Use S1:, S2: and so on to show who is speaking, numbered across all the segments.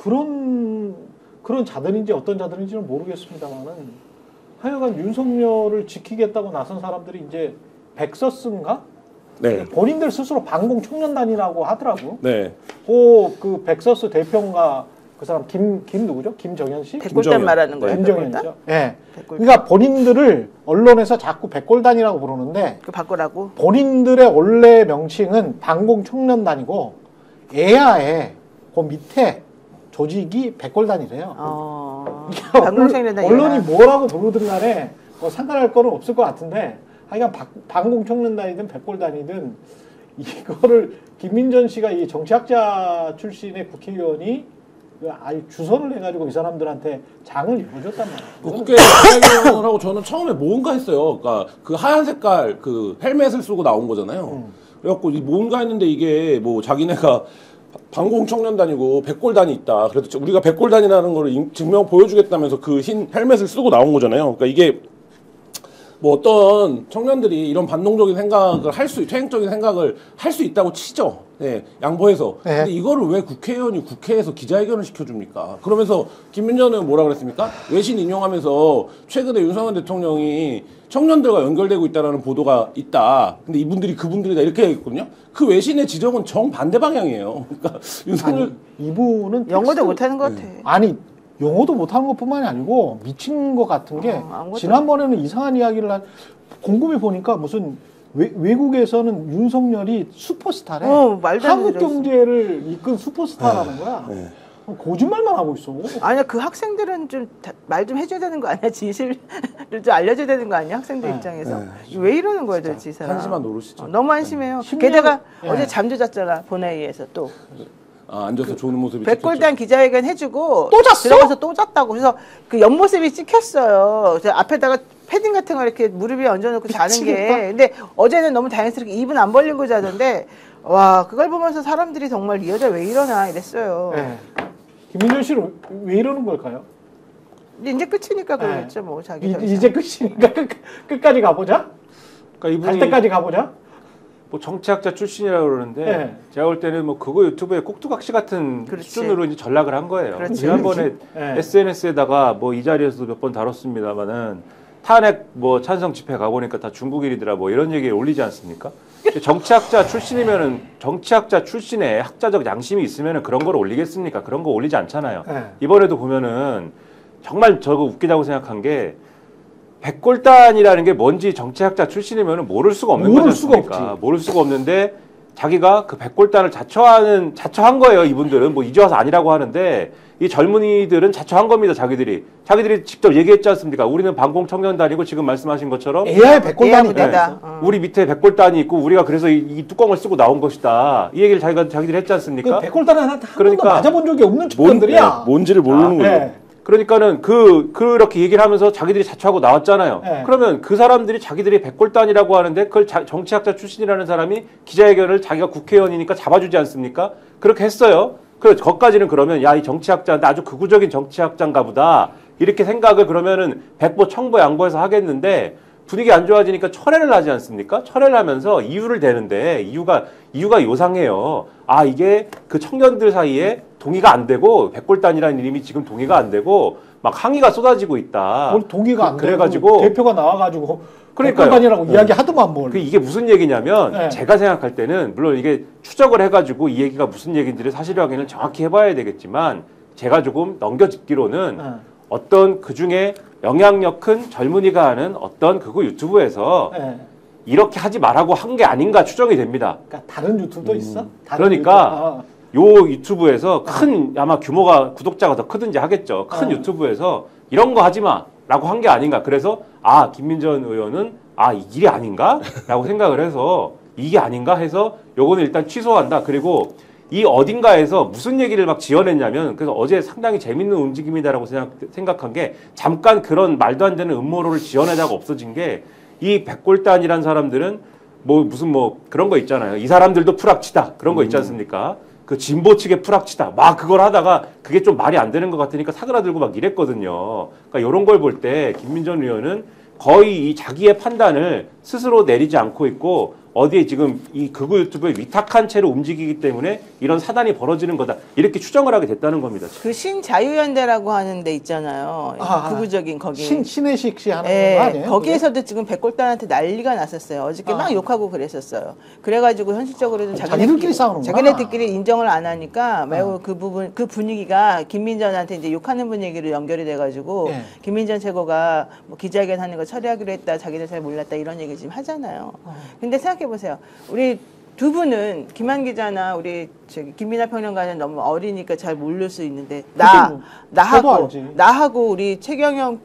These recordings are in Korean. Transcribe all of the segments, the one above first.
S1: 그런 자들인지 어떤 자들인지는 모르겠습니다만은 하여간 윤석열을 지키겠다고 나선 사람들이 이제 백서스인가?
S2: 네.
S1: 본인들 스스로 반공 청년단이라고 하더라고.
S2: 네.
S1: 그 백서스 대표가 그 사람 김 누구죠? 김정현 씨?
S3: 백골단 말하는 거예요?
S1: 김정현이죠. 예. 네. 그러니까 본인들을 언론에서 자꾸 백골단이라고 부르는데
S3: 그 바꾸라고?
S1: 본인들의 원래 명칭은 반공 청년단이고 애야에 그 밑에 조직이 백골단이래요.
S3: 반공청년단
S1: 언론이 뭐라고 부르든 간에 뭐 상관할 거는 없을 것 같은데 하여간 반공청년단이든 백골단이든 이거를 김민전 씨가 이 정치학자 출신의 국회의원이 아예 주선을 해가지고 이 사람들한테 장을 열어줬단 말이에요.
S2: 국회 기자회견을 하고 저는 처음에 뭔가 했어요. 그러니까 그 하얀 색깔 그 헬멧을 쓰고 나온 거잖아요. 그래갖고 뭔가 했는데 이게 뭐 자기네가 반공청년단이고 백골단이 있다. 그래도 우리가 백골단이라는 걸 증명 보여주겠다면서 그 흰 헬멧을 쓰고 나온 거잖아요. 그러니까 이게 뭐 어떤 청년들이 이런 반동적인 생각을 퇴행적인 생각을 할 수 있다고 치죠. 네, 양보해서.
S1: 네.
S2: 근데 이거를 왜 국회의원이 국회에서 기자회견을 시켜줍니까? 그러면서 김민전은 뭐라 그랬습니까? 외신 인용하면서 최근에 윤석열 대통령이 청년들과 연결되고 있다는 보도가 있다. 근데 이분들이 그분들이다 이렇게 얘기했거든요. 그 외신의 지적은 정반대 방향이에요. 그러니까 윤석열
S1: 이분은
S3: 영어도 못하는 것 같아.
S1: 아니 영어도 못하는 것뿐만이 아니고 미친 것 같은 게 지난번에는 이상한 이야기를 곰곰이 보니까 무슨 외국에서는 윤석열이 슈퍼스타래. 한국 경제를 이끈 슈퍼스타라는 거야. 거짓말만 하고 있어.
S3: 아니야, 그 학생들은 좀 말 좀 해줘야 되는 거 아니야? 진실을 좀 알려줘야 되는 거 아니야? 학생들 입장에서. 왜 이러는 거야, 도대체 이 사람.
S2: 한심한 노릇이죠.
S3: 너무 한심해요. 게다가 어제 잠도 잤잖아, 본회의에서 또.
S2: 앉아서 좋은 모습이
S3: 백골단 기자회견 해주고
S1: 또 잤어?
S3: 들어가서 또 잤다고. 그래서 그 옆모습이 찍혔어요. 그래서 앞에다가 패딩 같은 거 이렇게 무릎 위에 얹어놓고 자는 게. 근데 어제는 너무 자연스럽게 입은 안 벌리고 자던데 와, 그걸 보면서 사람들이 정말 이 여자 왜 이러나 이랬어요.
S1: 네. 김민전 씨는 왜 이러는 걸까요?
S3: 이제 끝이니까 그러겠죠. 뭐 자기
S1: 이제 끝이니까 끝까지 가보자.
S4: 그러니까
S1: 갈 때까지 가보자.
S4: 뭐 정치학자 출신이라고 그러는데
S1: 네.
S4: 제가 볼 때는 뭐 그거 유튜브에 꼭두각시 같은 수준으로 이제 전락을 한 거예요. 지난번에 SNS에다가 뭐 이 자리에서도 몇 번 다뤘습니다만은 탄핵 뭐 찬성 집회 가보니까 다 중국인이더라 뭐 이런 얘기 올리지 않습니까? 정치학자 출신이면은 정치학자 출신의 학자적 양심이 있으면은 그런 걸 올리겠습니까? 그런 거 올리지 않잖아요. 이번에도 보면은 정말 저거 웃기다고 생각한 게 백골단이라는 게 뭔지 정치학자 출신이면 모를 수가 없는 거지 않습니까? 모를 수가 없는데 자기가 그 백골단을 자처한 거예요. 이분들은 뭐 이제 와서 아니라고 하는데 이 젊은이들은 자처한 겁니다. 자기들이 직접 얘기했지 않습니까? 우리는 반공청년단이고 지금 말씀하신 것처럼
S1: AI의 백골단이
S3: 되다.
S4: 우리 밑에 백골단이 있고 우리가 그래서 이 뚜껑을 쓰고 나온 것이다. 이 얘기를 자기들이 했지 않습니까?
S1: 그 백골단은 한 번도 맞아본 적이 없는 청년들이야.
S2: 뭔지를 모르는 거죠.
S4: 그러니까는 그렇게 얘기를 하면서 자기들이 자처하고 나왔잖아요. 그러면 그 사람들이 자기들이 백골단이라고 하는데 그걸 정치학자 출신이라는 사람이 기자회견을 자기가 국회의원이니까 잡아주지 않습니까? 그렇게 했어요. 거기까지는 그러면 야, 이 정치학자인데 아주 극우적인 정치학자인가 보다. 이렇게 생각을 그러면은 백보 청보 양보해서 하겠는데 분위기 안 좋아지니까 철회를 하지 않습니까? 철회를 하면서 이유를 대는데 이유가 요상해요. 아, 이게 그 청년들 사이에 동의가 안 되고 백골단이라는 이름이 지금 동의가 안 되고 막 항의가 쏟아지고 있다.
S1: 동의가 안
S4: 그래가지고
S1: 대표가 나와가지고 백골단이라고 이야기하더만 뭘.
S4: 이게 무슨 얘기냐면 제가 생각할 때는 물론 이게 추적을 해가지고 이 얘기가 무슨 얘기인지를 사실 확인을 정확히 해봐야 되겠지만 제가 조금 넘겨짚기로는 어떤 그중에 영향력 큰 젊은이가 하는 어떤 그거 유튜브에서 이렇게 하지 말라고 한 게 아닌가 추정이 됩니다.
S1: 그러니까 다른 유튜브도 있어?
S4: 그러니까 요 유튜브에서 큰 아마 규모가 구독자가 더 크든지 하겠죠. 큰 유튜브에서 이런 거 하지 마라고 한 게 아닌가. 그래서 김민전 의원은 이 길이 아닌가라고 생각을 해서 이게 아닌가 해서 요거는 일단 취소한다. 그리고 이 어딘가에서 무슨 얘기를 막 지어냈냐면 그래서 어제 상당히 재밌는 움직임이다라고 생각한 게 잠깐 그런 말도 안 되는 음모론을 지어내다가 없어진 게 이 백골단이란 사람들은 무슨 그런 거 있잖아요. 이 사람들도 프락치다. 그런 거 있지 않습니까? 그 진보 측의 프락치다. 막 그걸 하다가 그게 좀 말이 안 되는 것 같으니까 사그라들고 막 이랬거든요. 그러니까 이런 걸 볼 때 김민전 의원은 거의 이 자기의 판단을 스스로 내리지 않고 있고 어디에 지금 이 극우 유튜브에 위탁한 채로 움직이기 때문에 이런 사단이 벌어지는 거다. 이렇게 추정을 하게 됐다는 겁니다.
S3: 그 신자유연대라고 하는 데 있잖아요. 극우적인 거기.
S1: 신혜식 씨 하는
S3: 네,
S1: 거 아니에요?
S3: 거기에서도 그게? 지금 백골단한테 난리가 났었어요. 어저께 막 욕하고 그랬었어요. 그래가지고 현실적으로는
S1: 자기들끼리 싸우는구나.
S3: 자기네들끼리 인정을 안 하니까 매우 그 부분, 그 분위기가 김민전한테 이제 욕하는 분위기로 연결이 돼가지고 김민전 최고가 뭐 기자회견 하는 거 처리하기로 했다. 자기들 잘 몰랐다. 이런 얘기 지금 하잖아요. 근데 생각해보세요. 우리 두 분은 김한 기자나 우리 김민하 평론가는 너무 어리니까 잘 모를 수 있는데 나하고 우리 최경영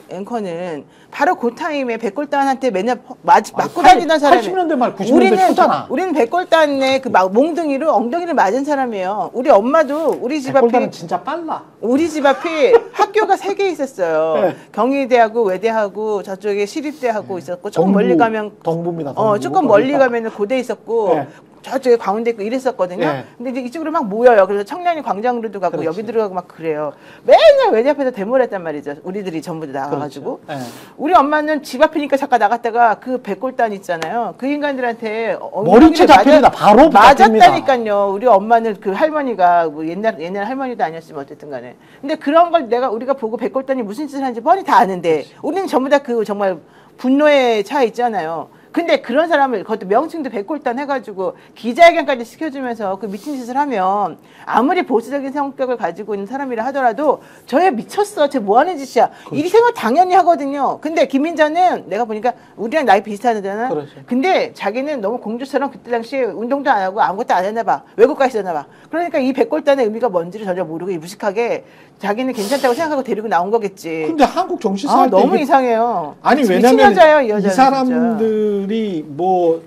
S3: 앵커는 바로 그 타임에 백골단한테 맨날 맞고 다니던 사람이에요.
S1: 80년대 말 90년대 초잖아.
S3: 우리는 백골단의 그 몽둥이로 엉덩이를 맞은 사람이에요. 우리 엄마도 우리 집 앞에
S1: 백골단은 진짜 빨라.
S3: 우리 집 앞에 학교가 3개 있었어요. 네. 경희대하고 외대하고 저쪽에 시립대하고 있었고 조금 멀리 가면
S1: 동부입니다.
S3: 조금 멀리 가면은 고대 있었고
S1: 네.
S3: 저쪽에 가운데 있고 이랬었거든요.
S1: 네.
S3: 근데 이제 이쪽으로 막 모여요. 그래서 청량리 광장으로도 가고 여기 들어가고 막 그래요. 맨날 외대 앞에서 데모를 했단 말이죠. 우리들이 전부 다 나가가지고.
S1: 그렇죠. 네.
S3: 우리 엄마는 집 앞이니까 잠깐 나갔다가 그 백골단 있잖아요. 그 인간들한테
S1: 머리채 잡힙니다. 바로
S3: 맞았다니까요. 우리 엄마는 그 할머니가 뭐 옛날 할머니도 아니었으면 어쨌든 간에. 근데 그런 걸 우리가 보고 백골단이 무슨 짓을 하는지 뻔히 다 아는데 그렇지. 우리는 전부 다 그 정말 분노에 차 있잖아요. 근데 그런 사람을 그것도 명칭도 백골단 해가지고 기자회견까지 시켜주면서 그 미친 짓을 하면 아무리 보수적인 성격을 가지고 있는 사람이라 하더라도 저야 미쳤어. 쟤 뭐하는 짓이야. 그렇죠. 이 생각 당연히 하거든요. 근데 김민자는 내가 보니까 우리랑 나이 비슷하잖아. 그렇죠. 근데 자기는 너무 공주처럼 그때 당시에 운동도 안 하고 아무것도 안 했나 봐. 외국 가 있었나 봐. 그러니까 이 백골단의 의미가 뭔지를 전혀 모르고 무식하게 자기는 괜찮다고 생각하고 데리고 나온 거겠지.
S1: 근데 한국 정치사
S3: 너무 이상해요.
S1: 아니 왜냐면 이 사람들이 뭐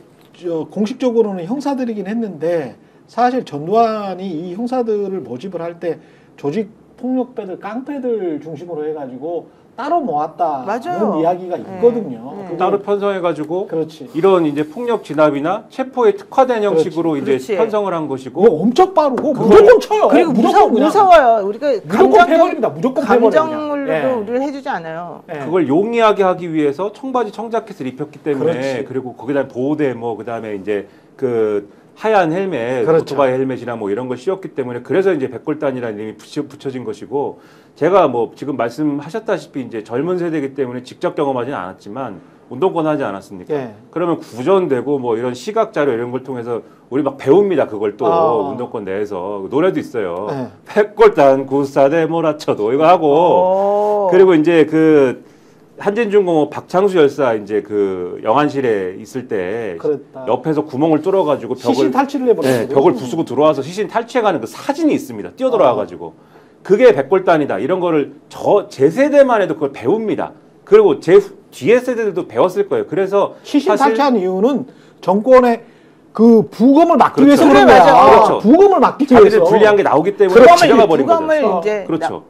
S1: 공식적으로는 형사들이긴 했는데 사실 전두환이 이 형사들을 모집을 할 때 조직 폭력배들 깡패들 중심으로 해가지고 따로 모았다는
S3: 맞아요.
S1: 이야기가 있거든요.
S4: 따로 편성해가지고
S1: 그렇지.
S4: 이런 이제 폭력 진압이나 체포에 특화된 형식으로 이제 편성을 한 것이고
S1: 엄청 빠르고 무조건 쳐요.
S3: 그리고 무서워요. 우리가
S1: 무조건 패버립니다. 무조건
S3: 감정물로 우리를 해주지 않아요.
S4: 그걸 용이하게 하기 위해서 청바지 청자켓을 입혔기 때문에 그리고 거기다 보호대 뭐 그다음에 이제 그 하얀 헬멧, 오토바이 헬멧이나 뭐 이런 걸 씌웠기 때문에 그래서 이제 백골단이라는 이름이 붙여진 것이고 제가 뭐 지금 말씀하셨다시피 이제 젊은 세대이기 때문에 직접 경험하지는 않았지만 운동권 하지 않았습니까? 그러면 구전되고 뭐 이런 시각 자료 이런 걸 통해서 우리 막 배웁니다. 그걸 또 운동권 내에서 노래도 있어요. 백골단 구사대 몰아쳐도 이거 하고 그리고 이제 그 한진중공업 박창수 열사 이제 그 영안실에 있을 때 그랬다. 옆에서 구멍을 뚫어가지고
S1: 시신 탈취를 해버렸어요.
S4: 벽을 부수고 들어와서 시신 탈취해가는 그 사진이 있습니다. 뛰어들어와가지고 그게 백골단이다. 이런 거를 제 세대만 해도 그걸 배웁니다. 그리고 제 뒤에 세대들도 배웠을 거예요. 그래서
S1: 시신 탈취한 이유는 정권의 그 부검을 막기
S4: 그렇죠.
S1: 위해서 그런 거야.
S4: 그렇죠.
S1: 부검을 막기 위해서.
S4: 자기들 불리한 게 나오기 때문에 지나가 버린 거죠.
S3: 이제
S4: 그렇죠.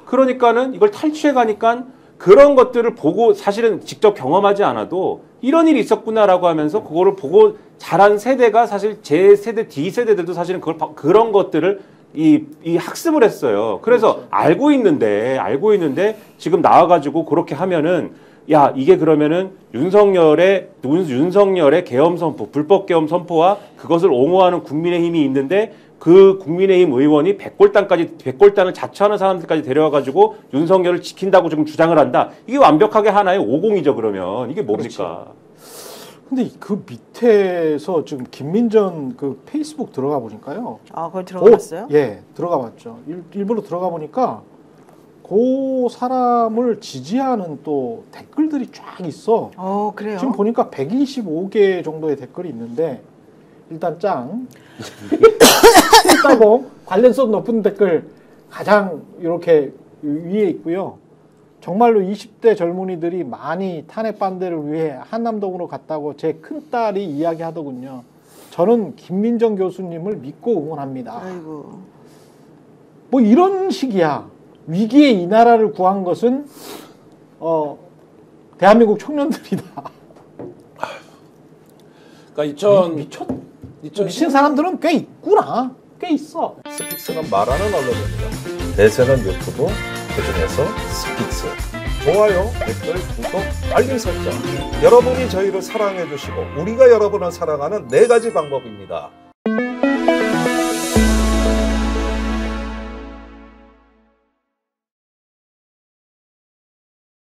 S4: 그러니까는 이걸 탈취해 가니까 그런 것들을 보고 사실은 직접 경험하지 않아도 이런 일이 있었구나라고 하면서 그거를 보고 자란 세대가 사실 제 세대 뒤 세대들도 사실은 그런 것들을 이 학습을 했어요. 그래서 그렇죠. 알고 있는데 지금 나와가지고 그렇게 하면은 야 이게 그러면은 윤석열의 계엄 선포, 불법 계엄 선포와 그것을 옹호하는 국민의힘이 있는데 그 국민의힘 의원이 백골단을 자처하는 사람들까지 데려와가지고 윤석열을 지킨다고 지금 주장을 한다. 이게 완벽하게 하나의 오공이죠. 그러면 이게 뭡니까?
S1: 근데 그 밑에서 지금 김민전 그 페이스북 들어가 보니까요.
S3: 그걸 들어갔어요?
S1: 들어가 봤죠. 일부러 들어가 보니까 그 사람을 지지하는 또 댓글들이 쫙 있어.
S3: 그래요?
S1: 지금 보니까 125개 정도의 댓글이 있는데 일단 짱. 따봉 관련성 높은 댓글 가장 이렇게 위에 있고요. 정말로 20대 젊은이들이 많이 탄핵 반대를 위해 한남동으로 갔다고 제 큰딸이 이야기하더군요. 저는 김민정 교수님을 믿고 응원합니다.
S3: 아이고.
S1: 뭐 이런 식이야. 위기에 이 나라를 구한 것은 대한민국 청년들이다.
S2: 그러니까
S1: 미친 사람들은 꽤 있구나. 꽤 있어.
S5: 스픽스는 말하는 언론입니다. 대세는 유튜브, 그중에서 스픽스. 좋아요, 댓글, 구독, 알림 설정. 여러분이 저희를 사랑해 주시고 우리가 여러분을 사랑하는 4가지 방법입니다.